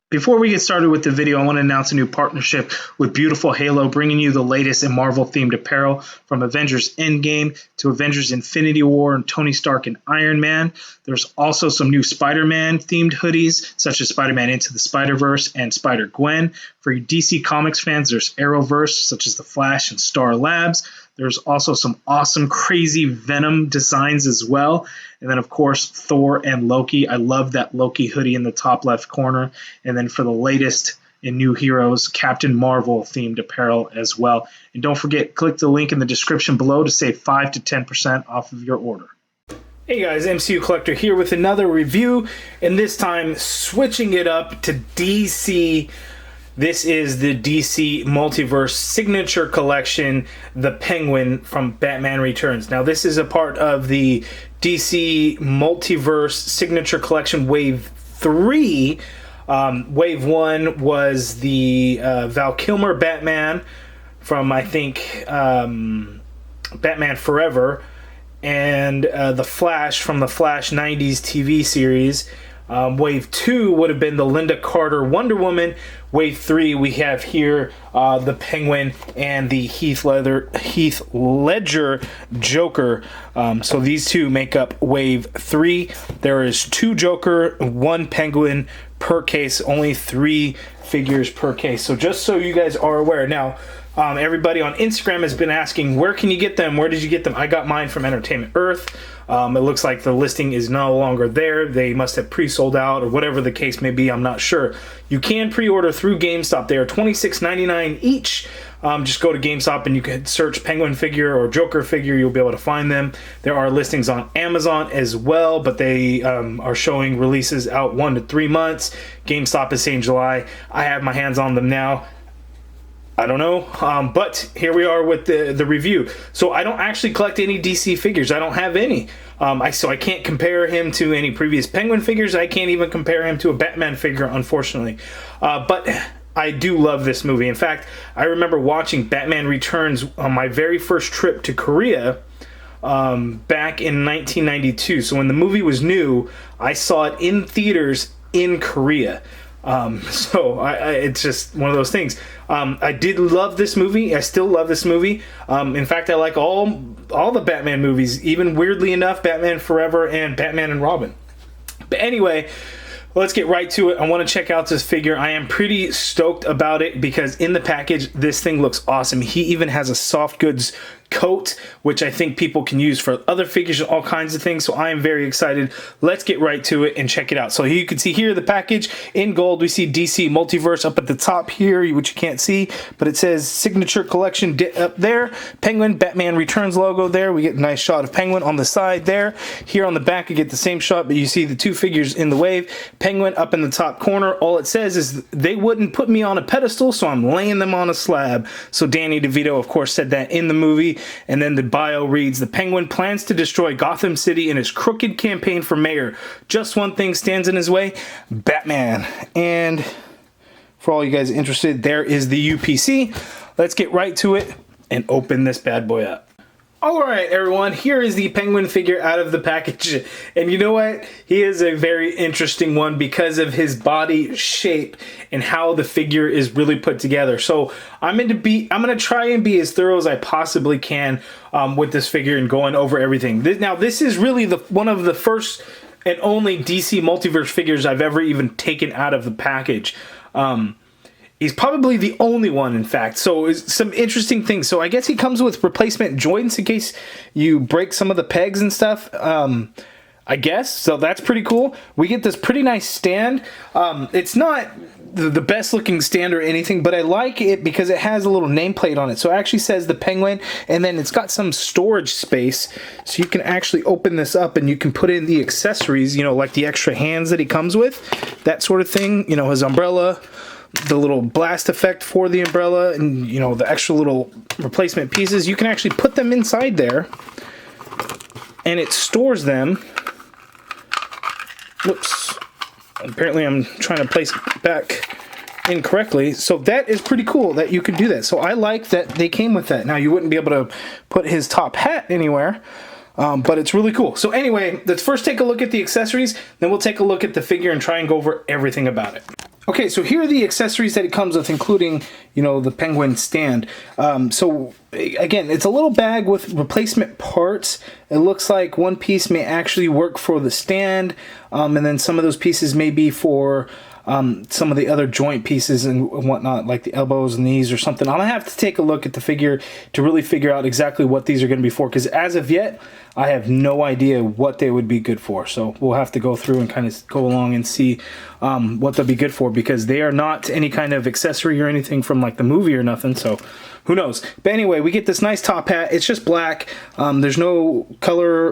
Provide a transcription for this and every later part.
Before we get started with the video, I want to announce a new partnership with Beautiful Halo, bringing you the latest in Marvel-themed apparel from Avengers Endgame to Avengers Infinity War and Tony Stark and Iron Man. There's also some new Spider-Man themed hoodies, such as Spider-Man Into the Spider-Verse and Spider-Gwen. For you DC Comics fans, there's Arrowverse, such as The Flash and Star Labs. There's also some awesome, crazy Venom designs as well. And then, of course, Thor and Loki. I love that Loki hoodie in the top left corner. And then for the latest in new heroes, Captain Marvel themed apparel as well. And don't forget, click the link in the description below to save 5 to 10% off of your order. Hey guys, MCU Collector here with another review. And this time, switching it up to DC. This is the DC Multiverse Signature Collection, The Penguin from Batman Returns. Now, this is a part of the DC Multiverse Signature Collection Wave 3. Wave 1 was the Val Kilmer Batman from, I think, Batman Forever, and The Flash from the Flash 90s TV series. Wave 2 would have been the Linda Carter Wonder Woman. Wave 3 we have here the Penguin and the Heath Ledger Joker. So these two make up Wave 3. There is 2 Joker, 1 Penguin per case, only 3 figures per case. So just so you guys are aware. Now, everybody on Instagram has been asking, where can you get them? Where did you get them? I got mine from Entertainment Earth. It looks like the listing is no longer there. They must have pre-sold out or whatever the case may be. I'm not sure. You can pre-order through GameStop. They are $26.99 each. Just go to GameStop and you can search Penguin figure or Joker figure. You'll be able to find them. There are listings on Amazon as well, but they are showing releases out 1 to 3 months. GameStop is saying July. I have my hands on them now. I don't know, but here we are with the review. So I don't actually collect any DC figures. I don't have any. So I can't compare him to any previous Penguin figures. I can't even compare him to a Batman figure, unfortunately. But I do love this movie. In fact, I remember watching Batman Returns on my very first trip to Korea back in 1992. So when the movie was new, I saw it in theaters in Korea. It's just one of those things. I did love this movie. I still love this movie. In fact, I like all the Batman movies, even weirdly enough, Batman Forever and Batman and Robin. But anyway, let's get right to it. I want to check out this figure. I am pretty stoked about it because in the package, this thing looks awesome. He even has a soft goods coat, which I think people can use for other figures and all kinds of things. So I am very excited. Let's get right to it and check it out. So you can see here the package in gold. We see DC Multiverse up at the top here, which you can't see, but it says Signature Collection up there. Penguin, Batman Returns logo there. We get a nice shot of Penguin on the side there. Here on the back, you get the same shot, but you see the 2 figures in the wave. Penguin up in the top corner. All it says is they wouldn't put me on a pedestal, so I'm laying them on a slab. So Danny DeVito, of course, said that in the movie. And then the bio reads, the Penguin plans to destroy Gotham City in his crooked campaign for mayor. Just one thing stands in his way, Batman. And for all you guys interested, there is the UPC. Let's get right to it and open this bad boy up. Alright everyone, here is the Penguin figure out of the package, and you know what? He is a very interesting one because of his body shape and how the figure is really put together. So I'm going to try and be as thorough as I possibly can with this figure and going over everything. Now this is really one of the first and only DC Multiverse figures I've ever even taken out of the package. He's probably the only one, in fact. So some interesting things. So I guess he comes with replacement joints in case you break some of the pegs and stuff. I guess. So that's pretty cool. We get this pretty nice stand. It's not the best looking stand or anything, but I like it because it has a little nameplate on it. So it actually says the Penguin, and then it's got some storage space. So you can actually open this up and you can put in the accessories, you know, like the extra hands that he comes with, that sort of thing. You know, his umbrella, the little blast effect for the umbrella, and you know, the extra little replacement pieces. You can actually put them inside there and it stores them. Whoops, apparently I'm trying to place it back incorrectly. So that is pretty cool that you can do that. So I like that they came with that. Now you wouldn't be able to put his top hat anywhere, but it's really cool. So anyway, let's first take a look at the accessories, then we'll take a look at the figure and try and go over everything about it. Okay, so here are the accessories that it comes with, including, you know, the penguin stand. So again, it's a little bag with replacement parts. It looks like one piece may actually work for the stand, and then some of those pieces may be for some of the other joint pieces and whatnot, like the elbows and knees or something. I'll have to take a look at the figure to really figure out exactly what these are going to be for, because as of yet, I have no idea what they would be good for. So we'll have to go through and kind of go along and see what they'll be good for, because they are not any kind of accessory or anything from like the movie or nothing. So who knows? But anyway, we get this nice top hat. It's just black. There's no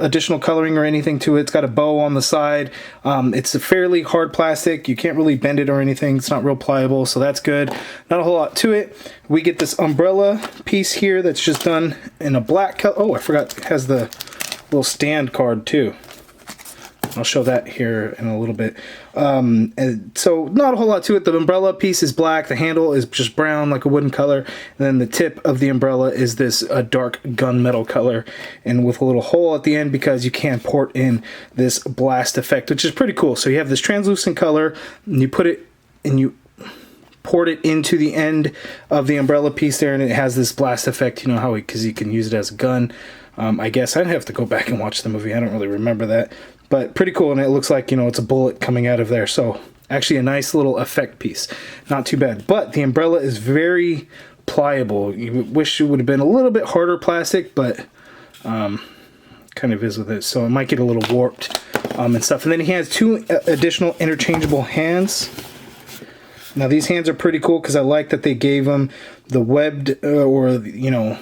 additional coloring or anything to it. It's got a bow on the side. It's a fairly hard plastic. You can't really bend it or anything. It's not real pliable, so that's good. Not a whole lot to it. We get this umbrella piece here that's just done in a black color. Oh, I forgot it has the little stand card too. I'll show that here in a little bit. And so not a whole lot to it. The umbrella piece is black. The handle is just brown, like a wooden color. And then the tip of the umbrella is this dark gunmetal color, and with a little hole at the end because you can port in this blast effect, which is pretty cool. So you have this translucent color, and you put it, and you port it into the end of the umbrella piece there, and it has this blast effect. You know how, because you can use it as a gun. I guess I'd have to go back and watch the movie. I don't really remember that. But pretty cool, and it looks like, you know, it's a bullet coming out of there. So actually a nice little effect piece. Not too bad. But the umbrella is very pliable. You wish it would have been a little bit harder plastic, but kind of is with it. So it might get a little warped and stuff. And then he has two additional interchangeable hands. Now these hands are pretty cool because I like that they gave him the webbed you know,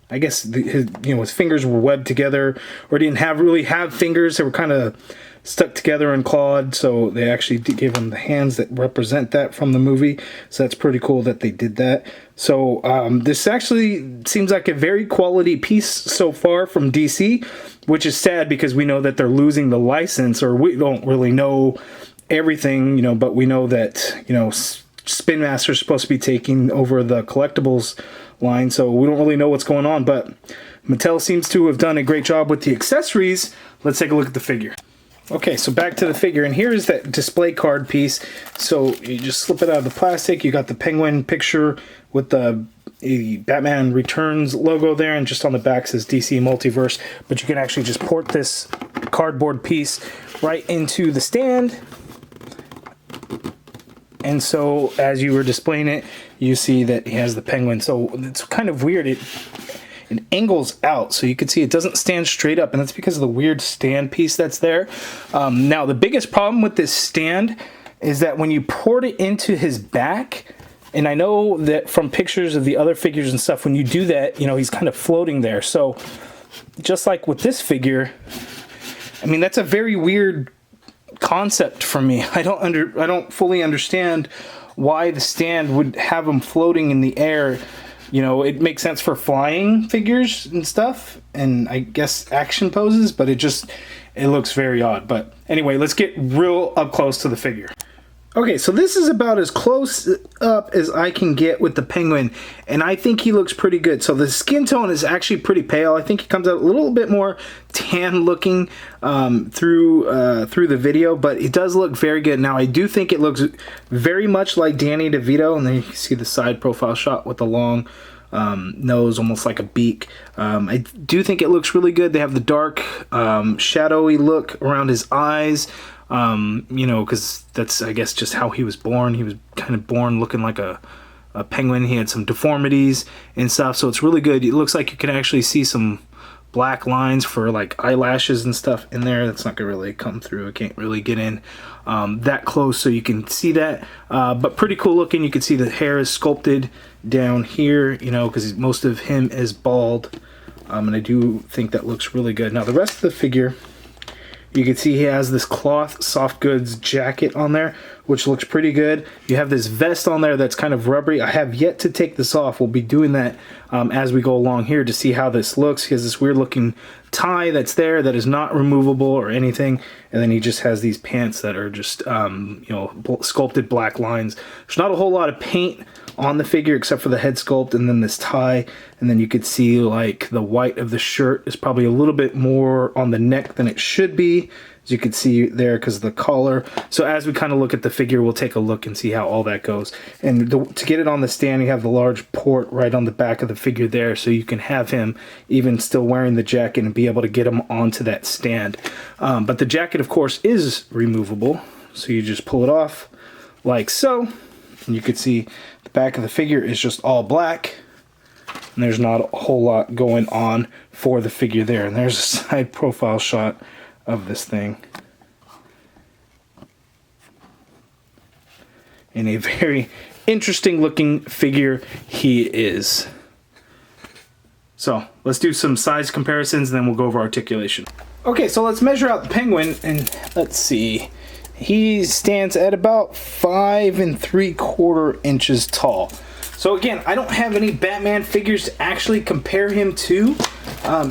I guess his fingers were webbed together, or didn't really have fingers. They were kind of stuck together and clawed, so they actually gave him the hands that represent that from the movie. So that's pretty cool that they did that. So this actually seems like a very quality piece so far from DC, which is sad because we know that they're losing the license, or we don't really know everything, you know, but we know that, you know, Spin Master is supposed to be taking over the collectibles line, so we don't really know what's going on, but Mattel seems to have done a great job with the accessories. Let's take a look at the figure. Okay, so back to the figure, and here's that display card piece. So you just slip it out of the plastic. You got the penguin picture with the Batman Returns logo there, and just on the back says DC Multiverse, but you can actually just port this cardboard piece right into the stand. And so as you were displaying it, you see that he has the penguin. So it's kind of weird. It angles out, so you can see it doesn't stand straight up, and that's because of the weird stand piece that's there. Now, the biggest problem with this stand is that when you port it into his back, and I know that from pictures of the other figures and stuff, when you do that, you know, he's kind of floating there. So just like with this figure, I mean, that's a very weird concept for me. I don't fully understand why the stand would have him floating in the air. You know, it makes sense for flying figures and stuff, and I guess action poses, but it looks very odd. But anyway, let's get real up close to the figure. Okay, so this is about as close up as I can get with the penguin, and I think he looks pretty good. So the skin tone is actually pretty pale. I think he comes out a little bit more tan looking through the video, but it does look very good. Now, I do think it looks very much like Danny DeVito, and then you can see the side profile shot with the long nose, almost like a beak. I do think it looks really good. They have the dark, shadowy look around his eyes. You know, because that's, I guess, just how he was born. He was kind of born looking like a penguin. He had some deformities and stuff, so it's really good. It looks like you can actually see some black lines for like eyelashes and stuff in there. That's not gonna really come through. I can't really get in that close so you can see that, but pretty cool looking. You can see the hair is sculpted down here, you know, because most of him is bald, and I do think that looks really good. Now, the rest of the figure, you can see he has this cloth soft goods jacket on there, which looks pretty good. You have this vest on there that's kind of rubbery. I have yet to take this off. We'll be doing that as we go along here to see how this looks. He has this weird looking tie that's there that is not removable or anything. And then he just has these pants that are just, you know, sculpted black lines. There's not a whole lot of paint on the figure except for the head sculpt and then this tie. And then you could see like the white of the shirt is probably a little bit more on the neck than it should be. as you can see there because of the collar. So as we kind of look at the figure, we'll take a look and see how all that goes. And to get it on the stand, you have the large port right on the back of the figure there, so you can have him even still wearing the jacket and be able to get him onto that stand. But the jacket, of course, is removable, so you just pull it off like so. And you can see the back of the figure is just all black, and there's not a whole lot going on for the figure there. And there's a side profile shot of this thing. And a very interesting looking figure he is. So let's do some size comparisons and then we'll go over articulation. Okay, so let's measure out the penguin, and let's see. He stands at about 5 3/4 inches tall. So again, I don't have any Batman figures to actually compare him to.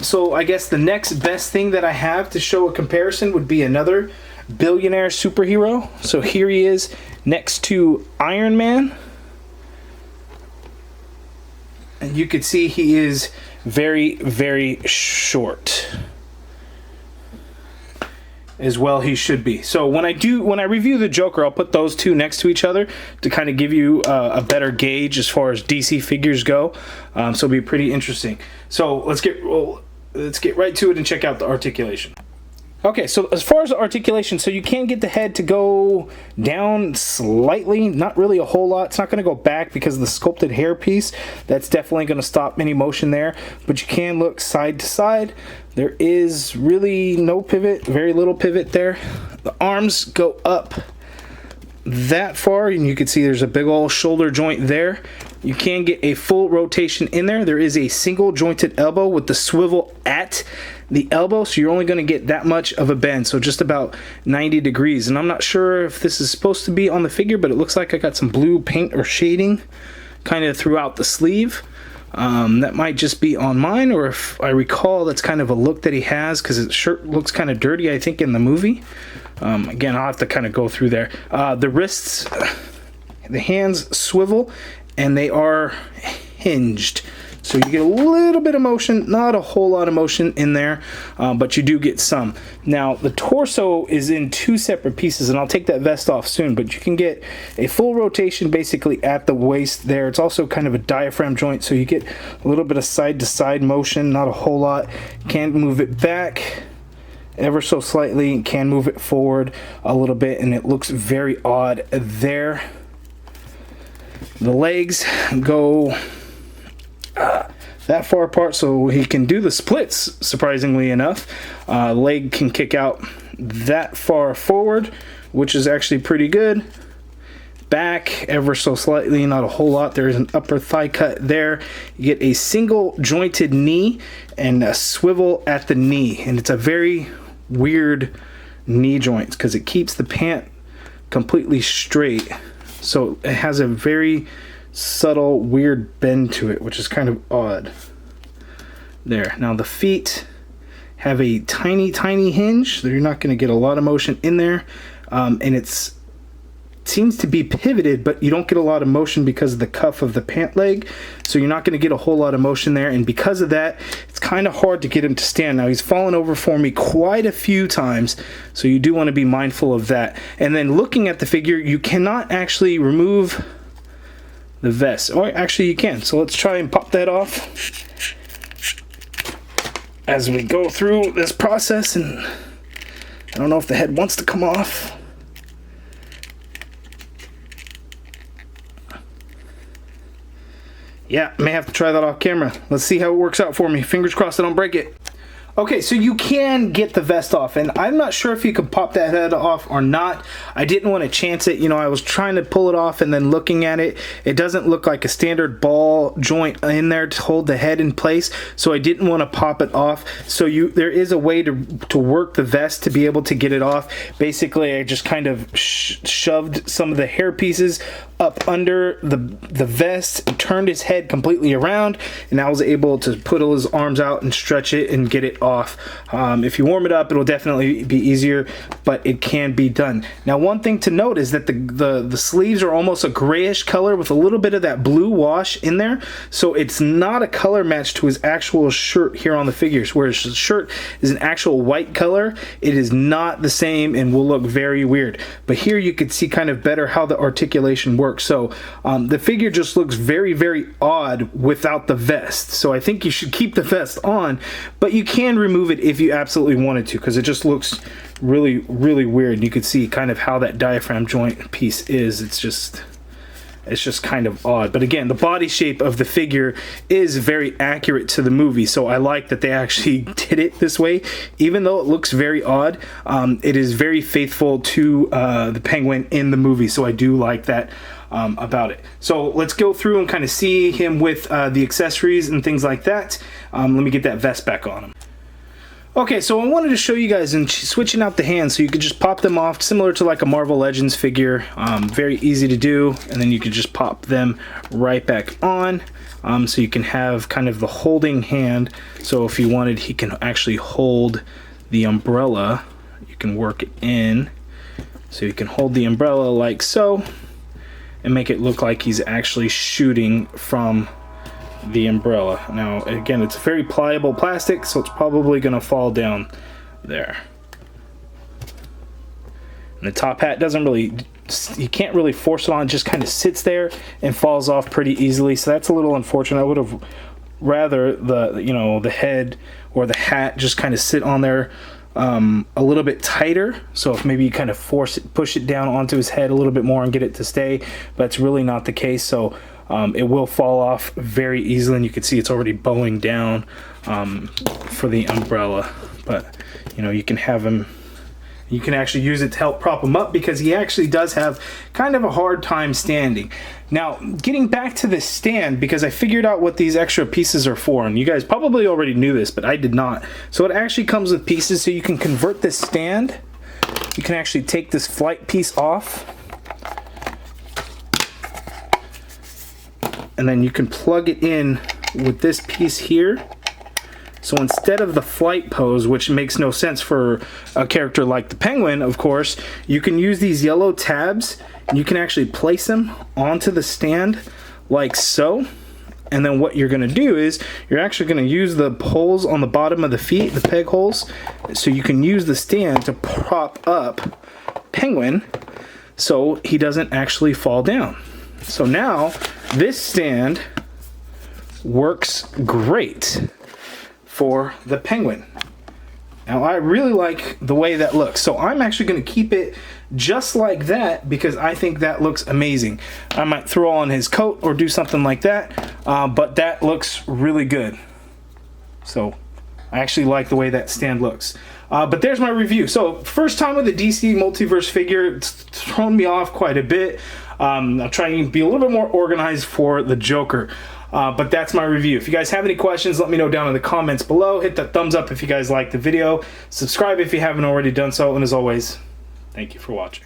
So I guess the next best thing that I have to show a comparison would be another billionaire superhero. So here he is next to Iron Man. And you can see he is very, very short. As well he should be. So when I review the Joker, I'll put those two next to each other to kind of give you a better gauge as far as DC figures go. So it'll be pretty interesting. So let's get right to it and check out the articulation. Okay, so as far as the articulation, so you can get the head to go down slightly, not really a whole lot. It's not going to go back because of the sculpted hair piece. That's definitely going to stop any motion there, but you can look side to side. There is really no pivot, very little pivot there. The arms go up that far, and you can see there's a big old shoulder joint there. You can get a full rotation in there. There is a single jointed elbow with the swivel at the elbow, so you're only going to get that much of a bend, so just about 90 degrees. And I'm not sure if this is supposed to be on the figure, but it looks like I got some blue paint or shading kind of throughout the sleeve. That might just be on mine, or if I recall, that's kind of a look that he has because his shirt looks kind of dirty, I think, in the movie. Again, I'll have to kind of go through there. The wrists, the hands swivel, and they are hinged. So you get a little bit of motion, not a whole lot of motion in there, but you do get some. Now, the torso is in two separate pieces, and I'll take that vest off soon, but you can get a full rotation basically at the waist there. It's also kind of a diaphragm joint, so you get a little bit of side-to-side motion, not a whole lot. Can move it back ever so slightly, can move it forward a little bit, and it looks very odd there. The legs go that far apart, so he can do the splits, surprisingly enough. Leg can kick out that far forward, which is actually pretty good. Back ever so slightly, not a whole lot. There's an upper thigh cut there. You get a single jointed knee and a swivel at the knee, and it's a very weird knee joint because it keeps the pant completely straight, so it has a very subtle weird bend to it, which is kind of odd there. Now the feet have a tiny hinge, so you're not going to get a lot of motion in there, and it seems to be pivoted, but you don't get a lot of motion because of the cuff of the pant leg, so you're not going to get a whole lot of motion there, and because of that, it's kind of hard to get him to stand. Now he's fallen over for me quite a few times, so you do want to be mindful of that. And then looking at the figure, you cannot actually remove the vest. Or actually you can, so let's try and pop that off as we go through this process. And I don't know if the head wants to come off. Yeah, may have to try that off camera. Let's see how it works out for me. Fingers crossed I don't break it. Okay, so you can get the vest off, and I'm not sure if you can pop that head off or not. I didn't want to chance it. You know, I was trying to pull it off, and then looking at it, it doesn't look like a standard ball joint in there to hold the head in place, so I didn't want to pop it off. So there is a way to work the vest to be able to get it off. Basically, I just kind of shoved some of the hair pieces up under the vest, turned his head completely around, and I was able to put his arms out and stretch it and get it off. If you warm it up, it'll definitely be easier, but it can be done. Now, one thing to note is that the sleeves are almost a grayish color with a little bit of that blue wash in there, so it's not a color match to his actual shirt here on the figures, whereas the shirt is an actual white color. It is not the same and will look very weird, but here you could see kind of better how the articulation works. So the figure just looks very, very odd without the vest, so I think you should keep the vest on, but you can remove it if you absolutely wanted to, because it just looks really, really weird. And you can see kind of how that diaphragm joint piece is. It's just kind of odd. But again, the body shape of the figure is very accurate to the movie, so I like that they actually did it this way. Even though it looks very odd, it is very faithful to the Penguin in the movie, so I do like that about it. So let's go through and kind of see him with the accessories and things like that. Let me get that vest back on him. Okay, so I wanted to show you guys in switching out the hands, so you could just pop them off, similar to like a Marvel Legends figure. Very easy to do, and then you could just pop them right back on. So you can have kind of the holding hand. So if you wanted, he can actually hold the umbrella. You can work it in. So you can hold the umbrella like so, and make it look like he's actually shooting from the umbrella. Now again, it's very pliable plastic, so it's probably gonna fall down there. And the top hat doesn't really, you can't really force it on, it just kind of sits there and falls off pretty easily, so that's a little unfortunate. I would have rather the head or the hat just kind of sit on there a little bit tighter, so if maybe you kind of push it down onto his head a little bit more and get it to stay, but it's really not the case. So it will fall off very easily, and you can see it's already bowing down for the umbrella. But you can have him, you can actually use it to help prop him up, because he actually does have kind of a hard time standing. Now, getting back to this stand, because I figured out what these extra pieces are for, and you guys probably already knew this, but I did not. So it actually comes with pieces, so you can convert this stand. You can actually take this flight piece off, and then you can plug it in with this piece here. So instead of the flight pose, which makes no sense for a character like the Penguin, of course, you can use these yellow tabs, and you can actually place them onto the stand like so. And then what you're going to do is you're actually going to use the holes on the bottom of the feet, the peg holes, so you can use the stand to prop up Penguin so he doesn't actually fall down. So now this stand works great for the Penguin. Now I really like the way that looks, so I'm actually going to keep it just like that, because I think that looks amazing. I might throw on his coat or do something like that, but that looks really good. So I actually like the way that stand looks. But there's my review. So first time with a DC Multiverse figure, it's thrown me off quite a bit. I'm trying to be a little bit more organized for the Joker. But that's my review. If you guys have any questions, let me know down in the comments below. Hit that thumbs up if you guys liked the video. Subscribe if you haven't already done so. And as always, thank you for watching.